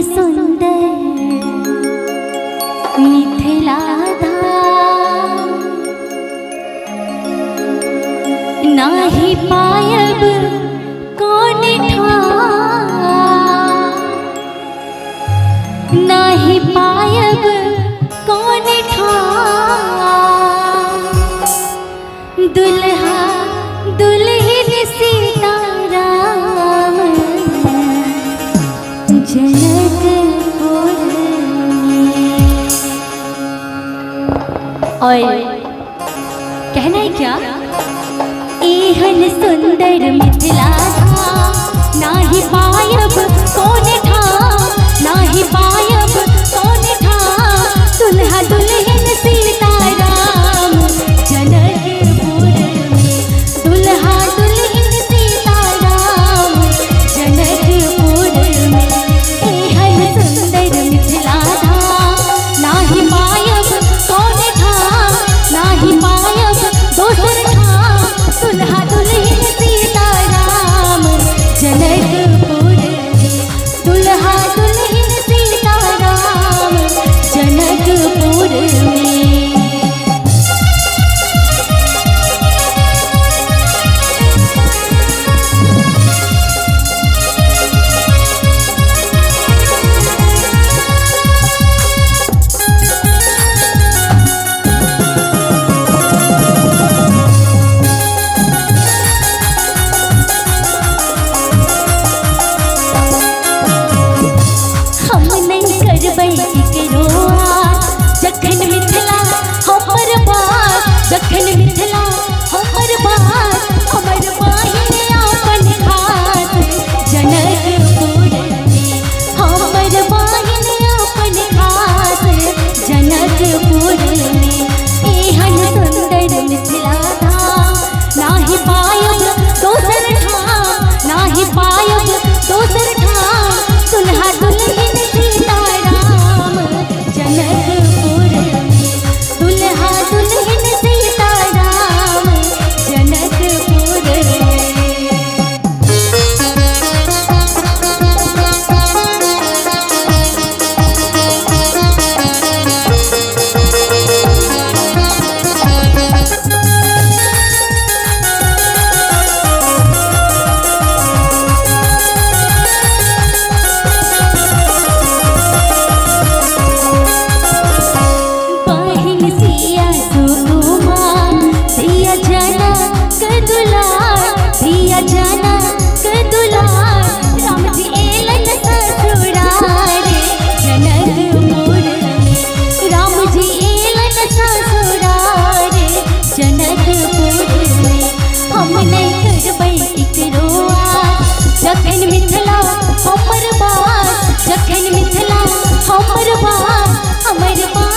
सुंदर मिथिला धाम नाही पायब कौन ठाम, नाही पायब कौन ठाम। दुल्हा दुल्हन सीताराम जनकपुर में। और कहना है क्या, एहन सुंदर मिथिला धाम नाही पायब कौन ठाम, नाही पायब कौन ठाम। दुल्हा दुल्हन सीताराम जनकपुर में, दुल्हा दुल्हन सीताराम जनकपुर में। एहन सुंदर मिथिला धाम नाही पायब कौन ठाम, नाही पायब दोसर ठाम। दुल्हा दुल्हन सीताराम जनकपुर में, दुल्हा दुल्हन सीताराम जनकपुर में। जखन मिथिला हमर बात, जखन मिथिला हमर बात, हमर बहिन अपन खास जनकपुर में। हमर बहिन अपन खास जनकपुर में। एहन सुंदर मिथिला धाम नाही पायब दोसर ठाम, नाही पायब दोसर ठाम। दुल्हा दुल्हन सीताराम जनकपुर में, दुल्हा दुल्हन सीताराम जनकपुर में। बहिन सिया सुकुमार सिया जनक दुलार, सिया जनक दुलार। राम जी एलन ससुराल जनकपुर में, राम जी एलन ससुराल जनकपुर में। हम नहीं करबै इकरो आस, जखन मिथिला हमर बात, जखन मिथिला हमर बात, हमर बात